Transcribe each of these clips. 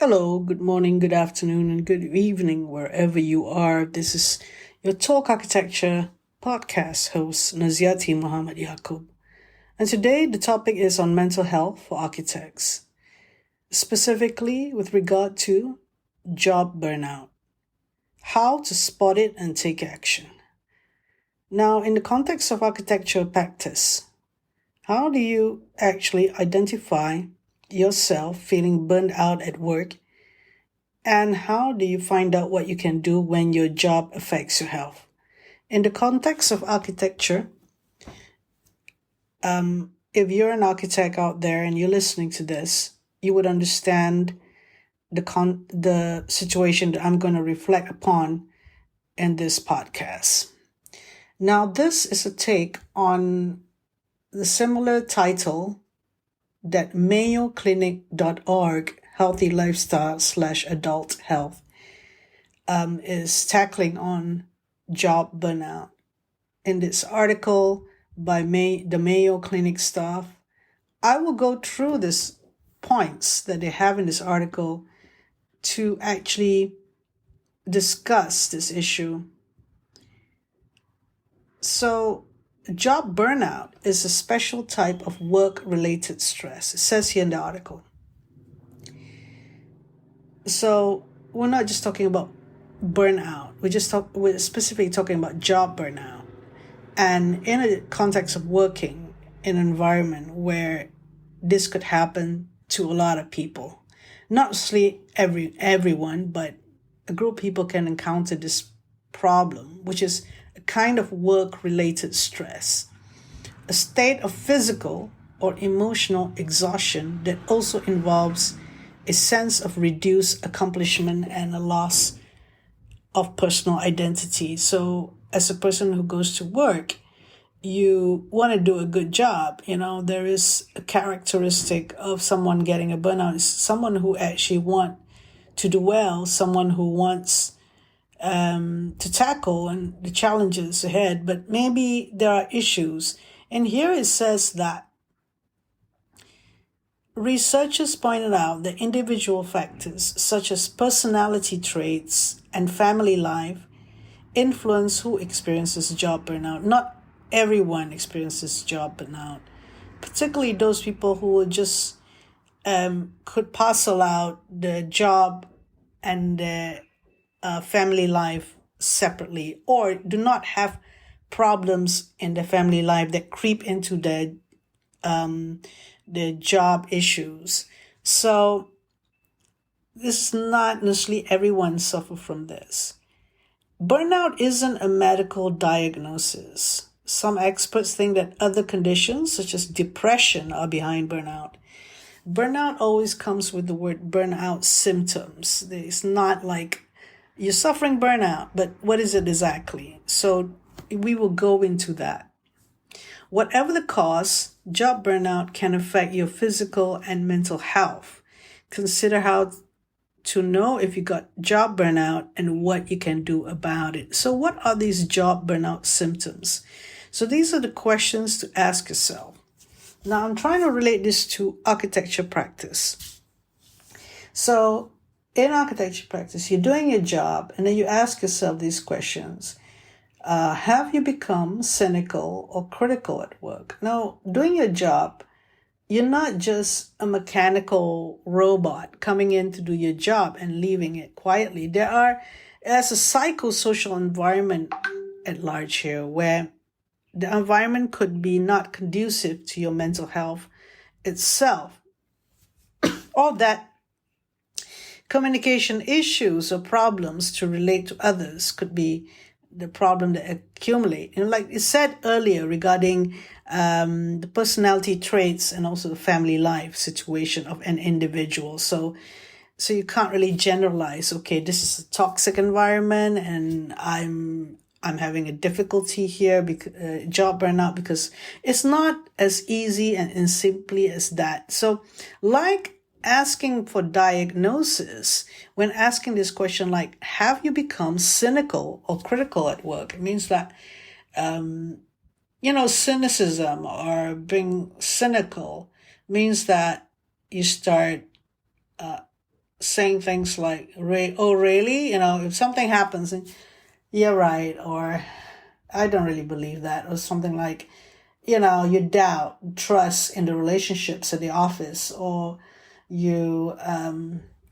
Hello, good morning, good afternoon, and good evening, wherever you are. This is your Talk Architecture podcast host, Naziati Muhammad Yaqub. And today the topic is on mental health for architects, specifically with regard to job burnout, how to spot it and take action. Now, in the context of architectural practice, how do you actually identify yourself feeling burned out at work? And how do you find out what you can do when your job affects your health? In the context of architecture, if you're an architect out there and you're listening to this, you would understand the situation that I'm going to reflect upon in this podcast. Now, this is a take on the similar title that mayoclinic.org, healthy lifestyle / adult health, is tackling on job burnout. In this article by the Mayo Clinic staff, I will go through these points that they have in this article to actually discuss this issue. So, job burnout is a special type of work-related stress. It says here in the article. So we're not just talking about burnout. We're specifically talking about job burnout. And in a context of working in an environment where this could happen to a lot of people, not necessarily everyone, but a group of people can encounter this problem, which is a kind of work-related stress, a state of physical or emotional exhaustion that also involves a sense of reduced accomplishment and a loss of personal identity. So as a person who goes to work, you want to do a good job. There is a characteristic of someone getting a burnout. It's someone who actually want to do well, someone who wants to tackle and the challenges ahead, but maybe there are issues. And here it says that researchers pointed out that individual factors such as personality traits and family life influence who experiences job burnout. Not everyone experiences job burnout, particularly those people who will just could parcel out the job and the family life separately, or do not have problems in the family life that creep into the job issues. So this is not necessarily everyone suffer from this. Burnout isn't a medical diagnosis. Some experts think that other conditions such as depression are behind burnout. Burnout always comes with the word burnout symptoms. It's not like you're suffering burnout, but what is it exactly? So we will go into that. Whatever the cause, job burnout can affect your physical and mental health. Consider how to know if you got job burnout and what you can do about it. So what are these job burnout symptoms? So these are the questions to ask yourself. Now I'm trying to relate this to architecture practice. So in architecture practice, you're doing your job and then you ask yourself these questions. Have you become cynical or critical at work? Now, doing your job, you're not just a mechanical robot coming in to do your job and leaving it quietly. There's a psychosocial environment at large here where the environment could be not conducive to your mental health itself, or that communication issues or problems to relate to others could be the problem that accumulate. Like it said earlier regarding the personality traits and also the family life situation of an individual. So you can't really generalize, okay, this is a toxic environment and I'm having a difficulty here, because job burnout, because it's not as easy and simply as that. So like asking for diagnosis, when asking this question like, have you become cynical or critical at work? It means that, cynicism or being cynical means that you start saying things like, oh, really? If something happens, and you're right, or I don't really believe that, or something like, you doubt trust in the relationships at the office, or you,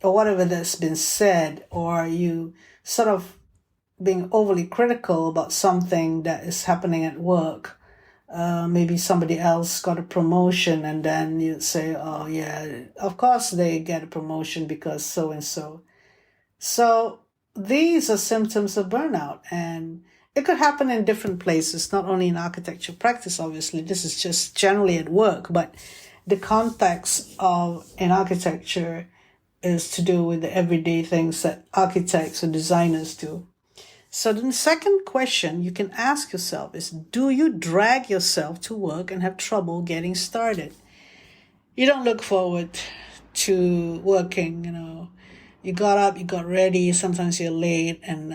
or whatever that's been said, or you sort of being overly critical about something that is happening at work. Maybe somebody else got a promotion, and then you say, oh, yeah, of course they get a promotion because so and so. So these are symptoms of burnout, and it could happen in different places, not only in architecture practice, obviously. This is just generally at work, but the context of in architecture is to do with the everyday things that architects or designers do. So the second question you can ask yourself is, do you drag yourself to work and have trouble getting started? You don't look forward to working, You got up, you got ready, sometimes you're late, and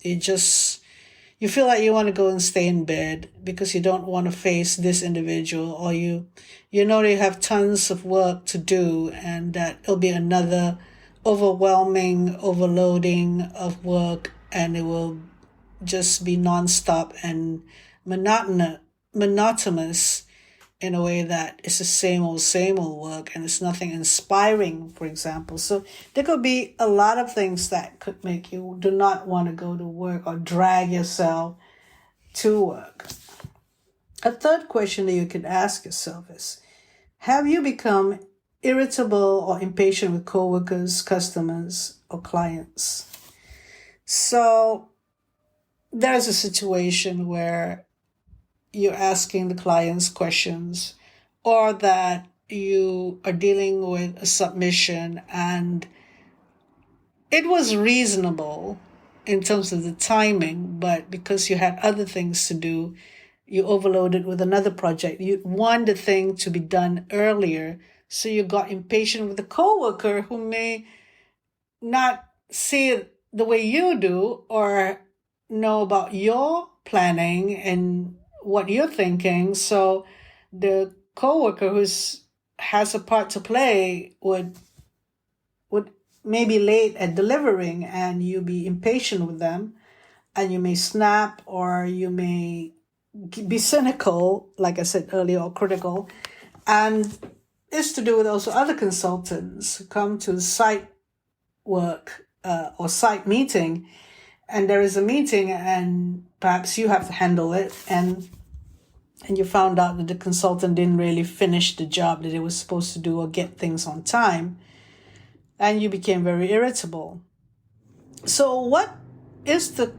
you feel like you want to go and stay in bed because you don't want to face this individual, or you know you have tons of work to do, and that it'll be another overwhelming overloading of work, and it will just be nonstop and monotonous in a way that it's the same old work, and it's nothing inspiring, for example. So there could be a lot of things that could make you do not want to go to work or drag yourself to work. A third question that you could ask yourself is, have you become irritable or impatient with coworkers, customers, or clients? So there's a situation where you're asking the clients questions, or that you are dealing with a submission and it was reasonable in terms of the timing, but because you had other things to do, you overloaded with another project. You want the thing to be done earlier, so you got impatient with the coworker who may not see it the way you do, or know about your planning and what you're thinking. So the coworker has a part to play would maybe late at delivering, and you be impatient with them, and you may snap, or you may be cynical, like I said earlier, or critical. And it's to do with also other consultants who come to site work or site meeting, and there is a meeting, and perhaps you have to handle it, and you found out that the consultant didn't really finish the job that it was supposed to do or get things on time, and you became very irritable. So what is the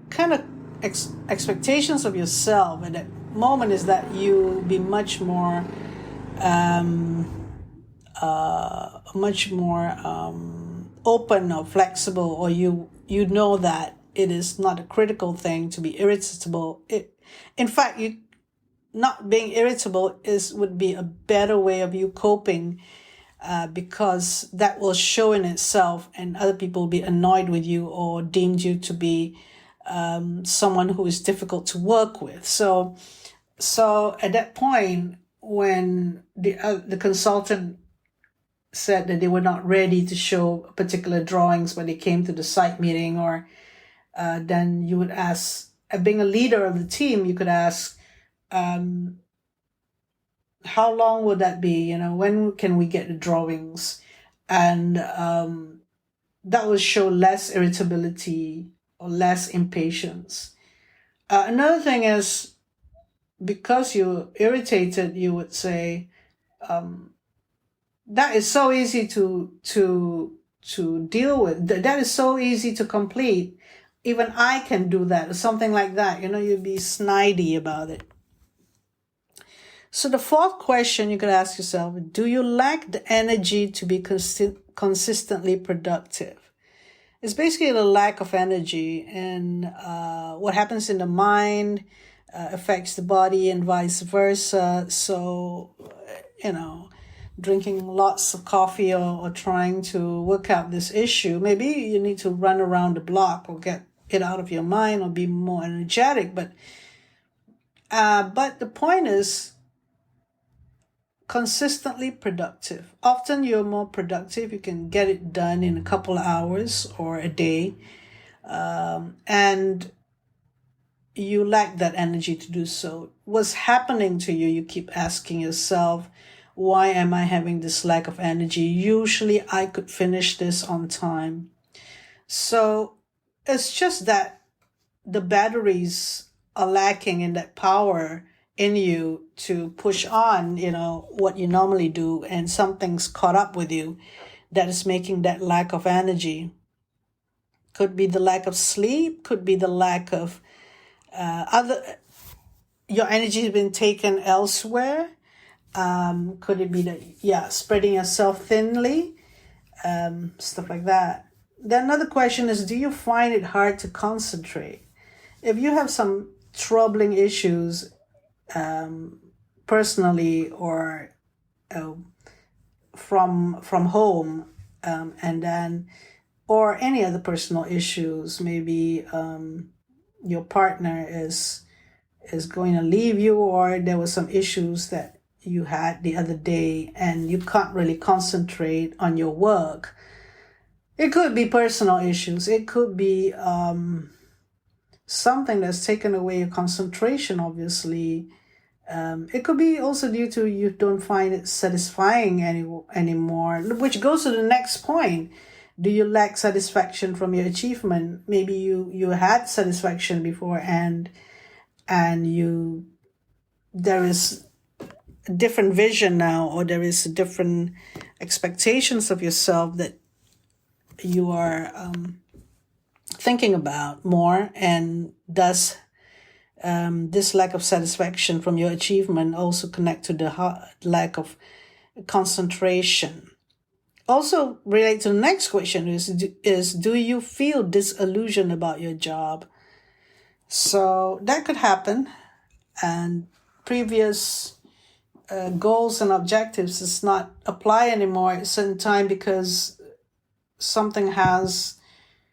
kind of expectations of yourself at that moment is that you be much more open or flexible, or you know that it is not a critical thing to be irritable. In fact, not being irritable would be a better way of you coping, because that will show in itself, and other people will be annoyed with you or deemed you to be someone who is difficult to work with. So at that point, when the consultant said that they were not ready to show particular drawings when they came to the site meeting, or then you would ask, being a leader of the team, you could ask, how long would that be? When can we get the drawings? And that will show less irritability or less impatience. Another thing is, because you're irritated, you would say, that is so easy to deal with. That is so easy to complete. Even I can do that, or something like that. You'd be snidey about it. So the fourth question you could ask yourself, do you lack the energy to be consistently productive? It's basically the lack of energy, and what happens in the mind affects the body and vice versa. So, drinking lots of coffee or trying to work out this issue, maybe you need to run around the block or get it out of your mind or be more energetic. But the point is, consistently productive. Often you're more productive. You can get it done in a couple of hours or a day. And you lack that energy to do so. What's happening to you? You keep asking yourself, why am I having this lack of energy? Usually I could finish this on time. So it's just that the batteries are lacking in that power in you to push on, what you normally do, and something's caught up with you that is making that lack of energy. Could be the lack of sleep, could be the lack of your energy has been taken elsewhere. Could it be that, spreading yourself thinly, stuff like that. Then another question is, do you find it hard to concentrate? If you have some troubling issues personally or from home, and then, or any other personal issues, maybe your partner is going to leave you, or there were some issues that you had the other day and you can't really concentrate on your work. It could be personal issues. It could be something that's taken away your concentration, obviously. It could be also due to you don't find it satisfying anymore, which goes to the next point. Do you lack satisfaction from your achievement? Maybe you had satisfaction before and there is a different vision now, or there is different expectations of yourself that you are thinking about more, and does this lack of satisfaction from your achievement also connect to the lack of concentration? Also relate to the next question is do you feel disillusioned about your job? So that could happen, and previous goals and objectives does not apply anymore at a certain time because something has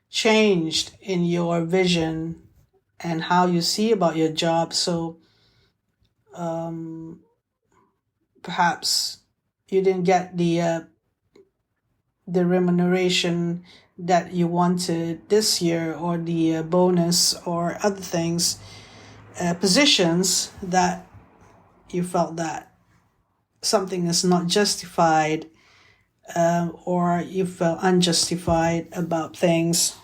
changed in your vision and how you see about your job. So perhaps you didn't get the remuneration that you wanted this year, or the bonus or other things, positions that you felt that something is not justified, or you felt unjustified about things.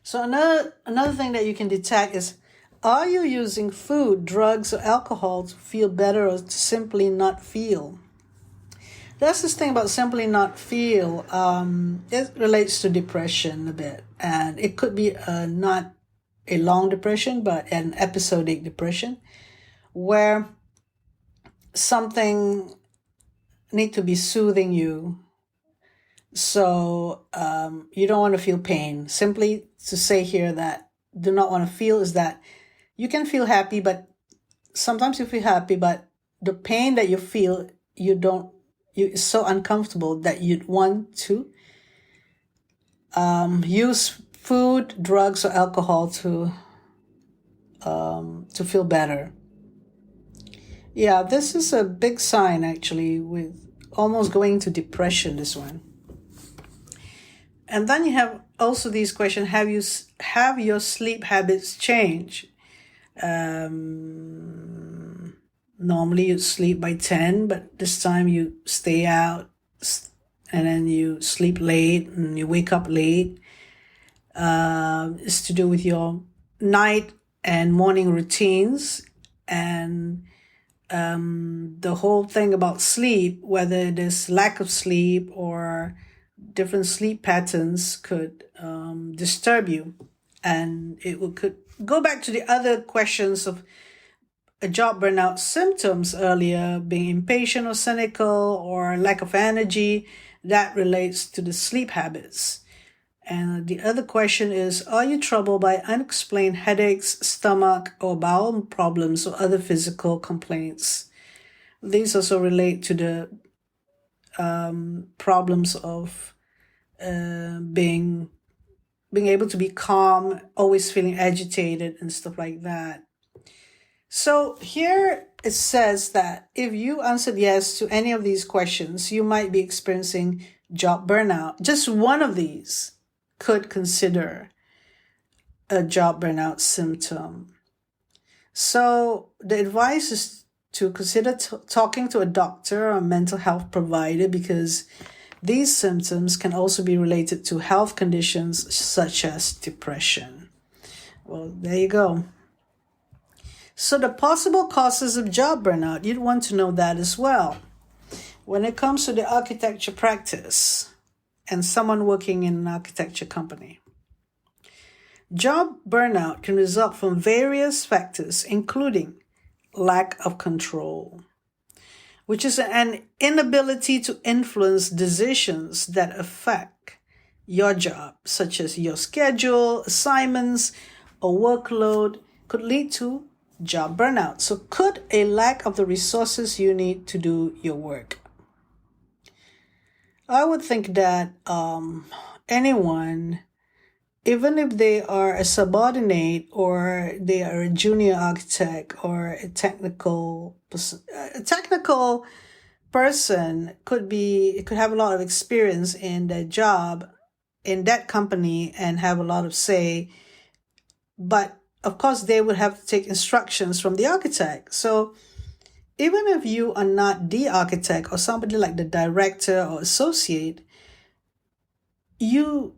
So another thing that you can detect is, are you using food, drugs, or alcohol to feel better, or to simply not feel? That's this thing about simply not feel. It relates to depression a bit, and it could be not a long depression, but an episodic depression, where something need to be soothing you. So you don't want to feel pain. Simply to say here that do not want to feel is that you can feel happy, but sometimes you feel happy, but the pain that you feel, it's so uncomfortable that you'd want to use food, drugs, or alcohol to feel better. Yeah, this is a big sign actually, with almost going to depression, this one. And then you have also these questions: have your sleep habits changed? Normally you sleep by 10, but this time you stay out, and then you sleep late and you wake up late. It's to do with your night and morning routines, and the whole thing about sleep, whether it is lack of sleep or different sleep patterns, could disturb you. And could go back to the other questions of a job burnout symptoms earlier, being impatient or cynical or lack of energy. That relates to the sleep habits. And the other question is, are you troubled by unexplained headaches, stomach or bowel problems, or other physical complaints? These also relate to the problems of being able to be calm, always feeling agitated and stuff like that. So here it says that if you answered yes to any of these questions, you might be experiencing job burnout. Just one of these could consider a job burnout symptom. So the advice is to consider talking to a doctor or a mental health provider, because these symptoms can also be related to health conditions such as depression. Well, there you go. So the possible causes of job burnout, you'd want to know that as well. When it comes to the architecture practice and someone working in an architecture company, job burnout can result from various factors, including lack of control, which is an inability to influence decisions that affect your job, such as your schedule, assignments, or workload, could lead to job burnout. So could a lack of the resources you need to do your work. I would think that anyone, even if they are a subordinate or they are a junior architect or a technical person, could have a lot of experience in their job in that company and have a lot of say, but of course they would have to take instructions from the architect. So even if you are not the architect or somebody like the director or associate, you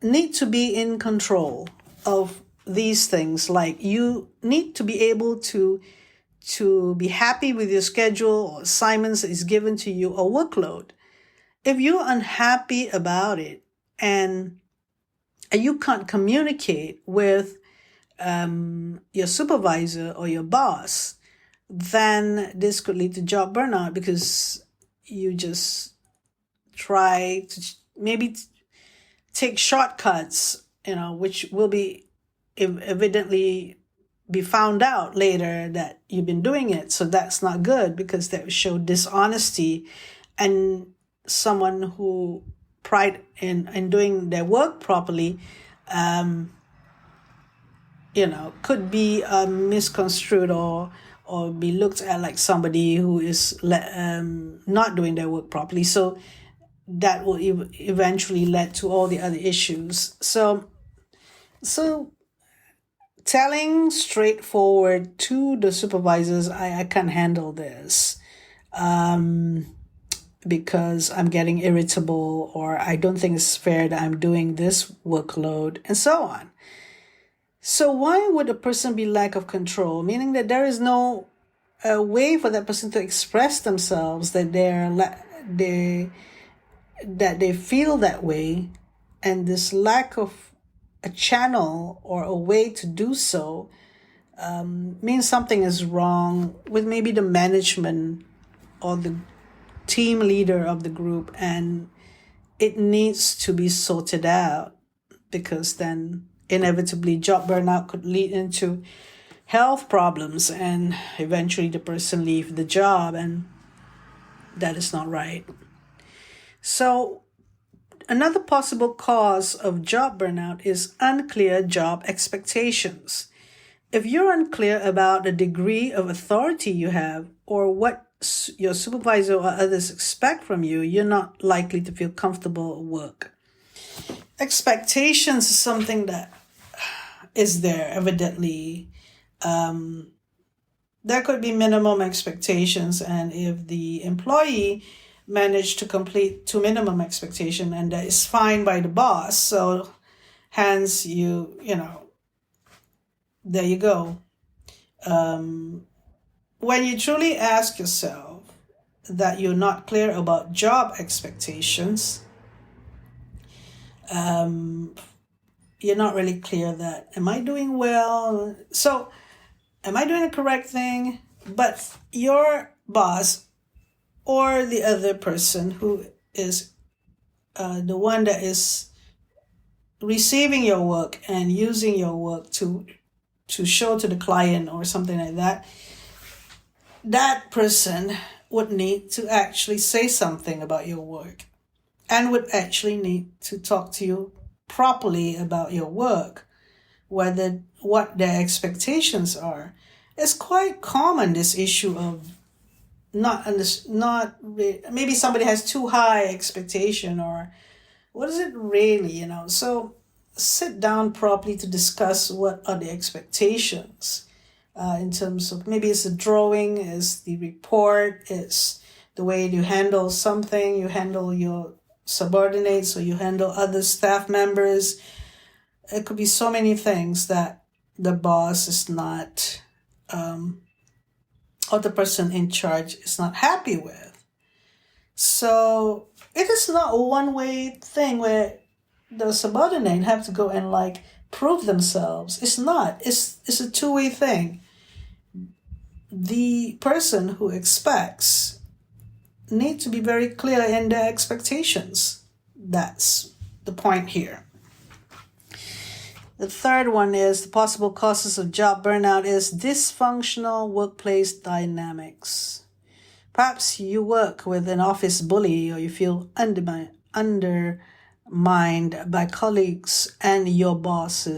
need to be in control of these things. Like, you need to be able to be happy with your schedule or assignments that is given to you or workload. If you're unhappy about it and you can't communicate with your supervisor or your boss, then this could lead to job burnout, because you just try to maybe take shortcuts, which will be evidently be found out later that you've been doing it. So that's not good, because that would show dishonesty, and someone who pride in doing their work properly, could be misconstrued or be looked at like somebody who is not doing their work properly. So that will eventually lead to all the other issues. So telling straightforward to the supervisors, I can't handle this because I'm getting irritable, or I don't think it's fair that I'm doing this workload, and so on. So why would a person be lack of control? Meaning that there is no way for that person to express themselves, that they feel that way, and this lack of a channel or a way to do so means something is wrong with maybe the management or the team leader of the group, and it needs to be sorted out, because then inevitably job burnout could lead into health problems, and eventually the person leave the job, and that is not right. So another possible cause of job burnout is unclear job expectations. If you're unclear about the degree of authority you have or what your supervisor or others expect from you, you're not likely to feel comfortable at work. Expectations is something that is there, evidently. There could be minimum expectations, and if the employee managed to complete to minimum expectation, and that is fine by the boss, so hence there you go. When you truly ask yourself that you're not clear about job expectations, you're not really clear that, am I doing well? So, am I doing the correct thing? But your boss or the other person who is the one that is receiving your work and using your work to show to the client or something like that, that person would need to actually say something about your work and would actually need to talk to you properly about your work, what their expectations are. It's quite common, this issue of maybe somebody has too high expectation, or what is it really, so sit down properly to discuss what are the expectations, in terms of maybe it's the drawing, is the report, is the way you handle something, you handle your subordinates, or you handle other staff members. It could be so many things that the boss is not, or the person in charge is not happy with. So it is not a one-way thing where the subordinate have to go and like prove themselves. It's not. It's a two-way thing. The person who expects need to be very clear in their expectations. That's the point here. The third one is the possible causes of job burnout is dysfunctional workplace dynamics. Perhaps you work with an office bully, or you feel undermined by colleagues, and your boss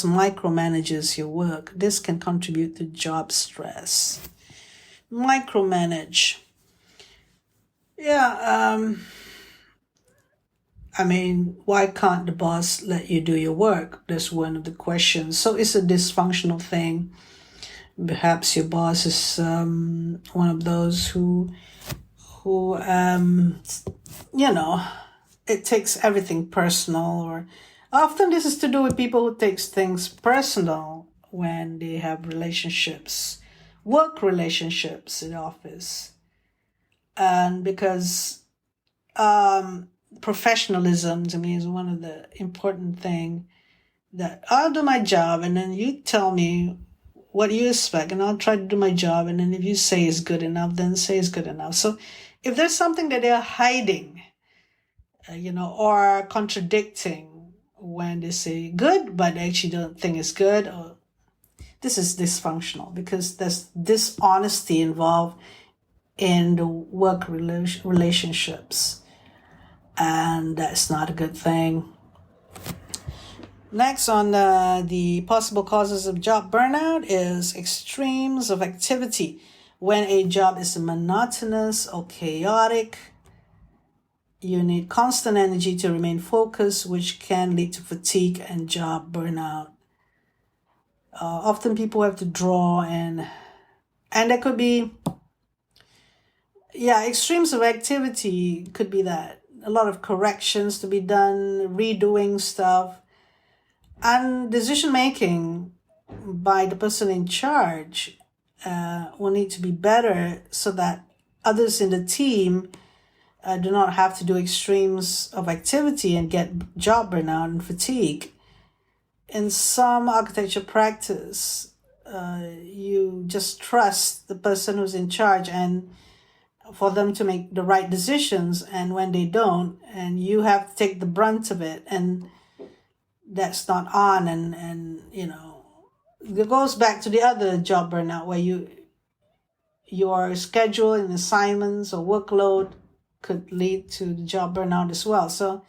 micromanages your work. This can contribute to job stress. Micromanage. Yeah, why can't the boss let you do your work? That's one of the questions. So it's a dysfunctional thing. Perhaps your boss is one of those who it takes everything personal, or often this is to do with people who takes things personal when they have work relationships in office. And because professionalism to me is one of the important thing, that I'll do my job and then you tell me what you expect, and I'll try to do my job, and then if you say it's good enough, then say it's good enough. So if there's something that they're hiding, or contradicting when they say good, but they actually don't think it's good, or this is dysfunctional, because there's dishonesty involved in the work relationships, and that's not a good thing. Next on the possible causes of job burnout is extremes of activity. When a job is monotonous or chaotic, you need constant energy to remain focused, which can lead to fatigue and job burnout. Often people have to draw, and there could be, extremes of activity could be that. A lot of corrections to be done, redoing stuff, and decision making by the person in charge will need to be better, so that others in the team do not have to do extremes of activity and get job burnout and fatigue. In some architecture practice, you just trust the person who's in charge and for them to make the right decisions, and when they don't, and you have to take the brunt of it, and that's not on, and it goes back to the other job burnout where your schedule and assignments or workload could lead to the job burnout as well. So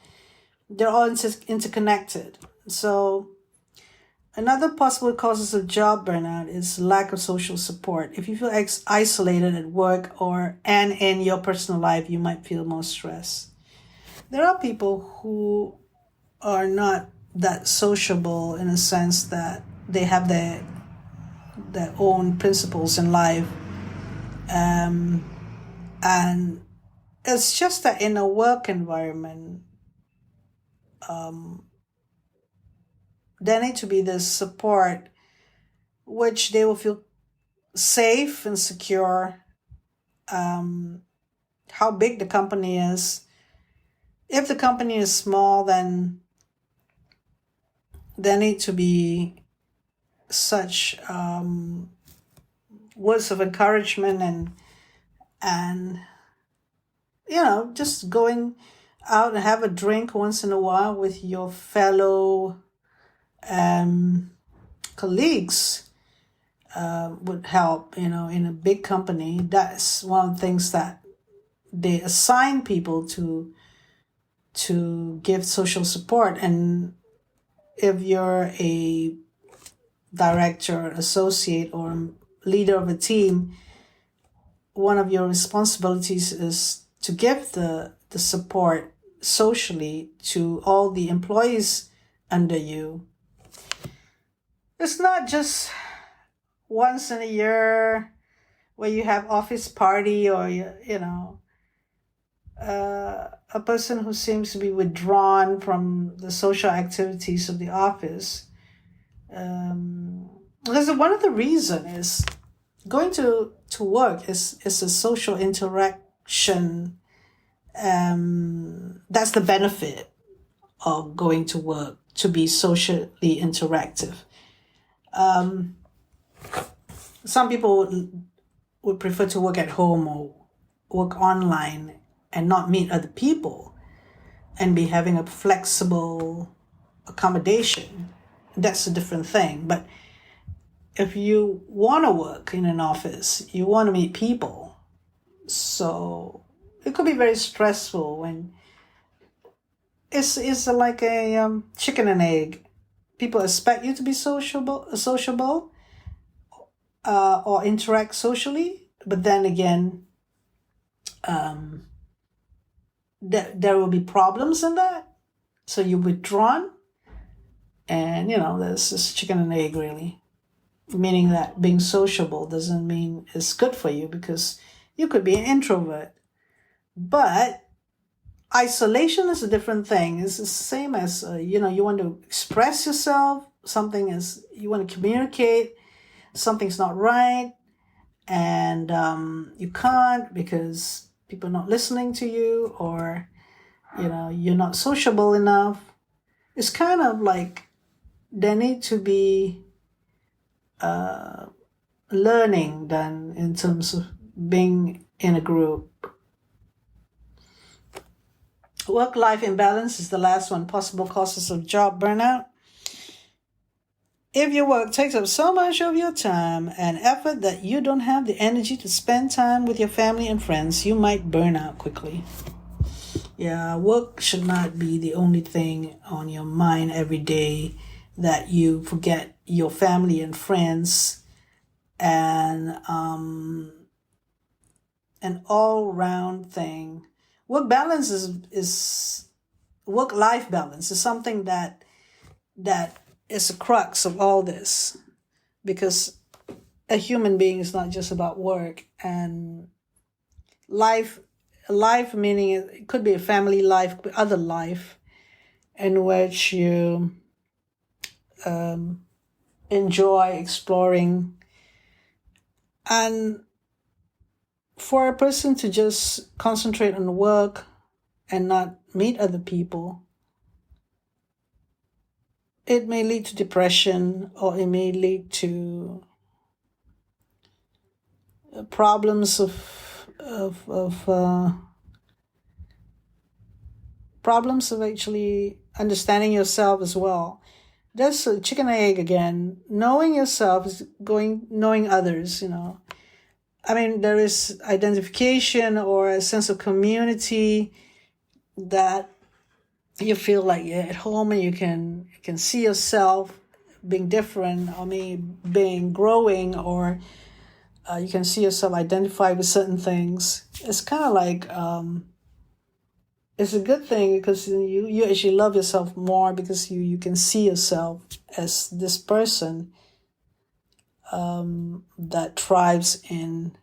they're all interconnected. So another possible causes of job burnout is lack of social support. If you feel isolated at work and in your personal life, you might feel more stress. There are people who are not that sociable, in a sense that they have their own principles in life. And it's just that in a work environment, there need to be this support, which they will feel safe and secure. How big the company is. If the company is small, then there need to be such words of encouragement, and just going out and have a drink once in a while with your fellow colleagues would help. In a big company, that's one of the things that they assign people to give social support. And if you're a director, associate, or leader of a team, one of your responsibilities is to give the support socially to all the employees under you. It's not just once in a year where you have office party, or a person who seems to be withdrawn from the social activities of the office. Because one of the reasons is going to work is a social interaction. That's the benefit of going to work, to be socially interactive. Some people would prefer to work at home or work online and not meet other people and be having a flexible accommodation. That's a different thing. But if you want to work in an office, you want to meet people. So it could be very stressful when it's like a chicken and egg. People expect you to be sociable, or interact socially, but then again, there will be problems in that. So you're withdrawn, and there's this chicken and egg, really. Meaning that being sociable doesn't mean it's good for you, because you could be an introvert. But isolation is a different thing. It's the same as, you want to express yourself. Something is, you want to communicate. Something's not right. And you can't because people are not listening to you, or, you're not sociable enough. It's kind of like there need to be learning done in terms of being in a group. Work-life imbalance is the last one. Possible causes of job burnout. If your work takes up so much of your time and effort that you don't have the energy to spend time with your family and friends, you might burn out quickly. Yeah, work should not be the only thing on your mind every day, that you forget your family and friends, and an all-round thing. Work-life balance is something that is the crux of all this, because a human being is not just about work. And life meaning it could be a family life, but other life in which you enjoy exploring. And for a person to just concentrate on work and not meet other people, it may lead to depression, or it may lead to problems problems of actually understanding yourself as well. That's a chicken and egg again. Knowing yourself is knowing others, there is identification or a sense of community, that you feel like you're at home and you can see yourself being different, or maybe being growing, or you can see yourself identify with certain things. It's kind of like, it's a good thing, because you actually love yourself more, because you can see yourself as this person that thrives in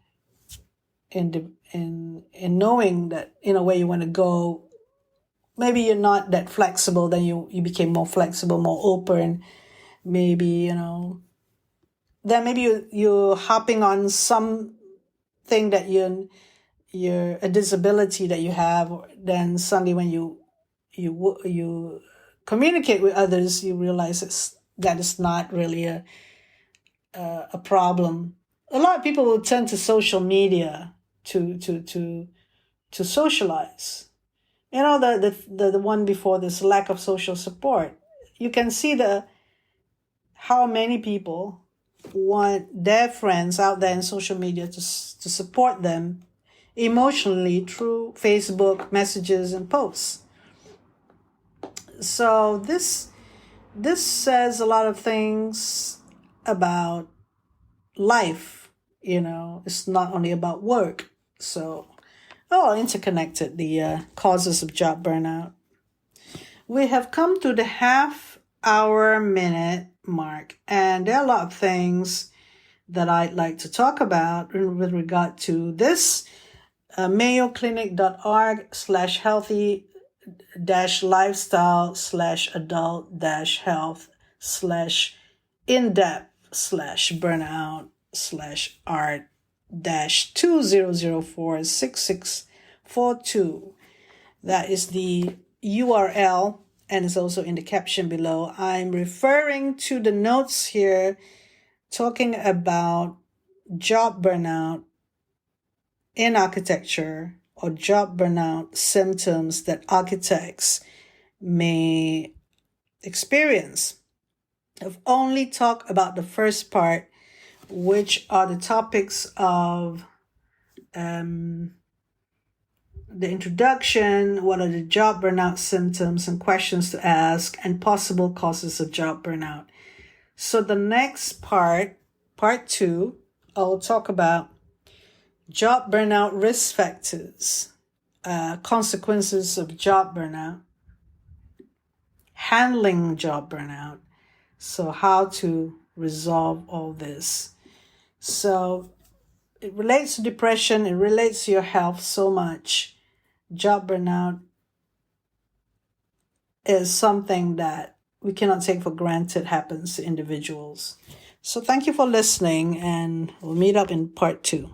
knowing that in a way you want to go. Maybe you're not that flexible, then you became more flexible, more open. Maybe, then maybe you're hopping on something that you're a disability that you have. Then suddenly when you communicate with others, you realize that it's not really a problem. A lot of people will turn to social media to socialize. The one before this, lack of social support. You can see how many people want their friends out there in social media to support them emotionally through Facebook messages and posts. So this says a lot of things about life It's not only about work. So, all interconnected, the causes of job burnout. We have come to the half-hour minute mark, and there are a lot of things that I'd like to talk about with regard to this. mayoclinic.org/healthy-lifestyle/adult-health/in-depth/burnout/art-20046642. That is the URL, and it's also in the caption below. I'm referring to the notes here talking about job burnout in architecture, or job burnout symptoms that architects may experience. I've only talked about the first part, which are the topics of the introduction, what are the job burnout symptoms and questions to ask, and possible causes of job burnout. So the next part 2, I'll talk about job burnout risk factors, consequences of job burnout, handling job burnout, so how to resolve all this. So it relates to depression, it relates to your health so much. Job burnout is something that we cannot take for granted happens to individuals. So thank you for listening, and we'll meet up in part 2.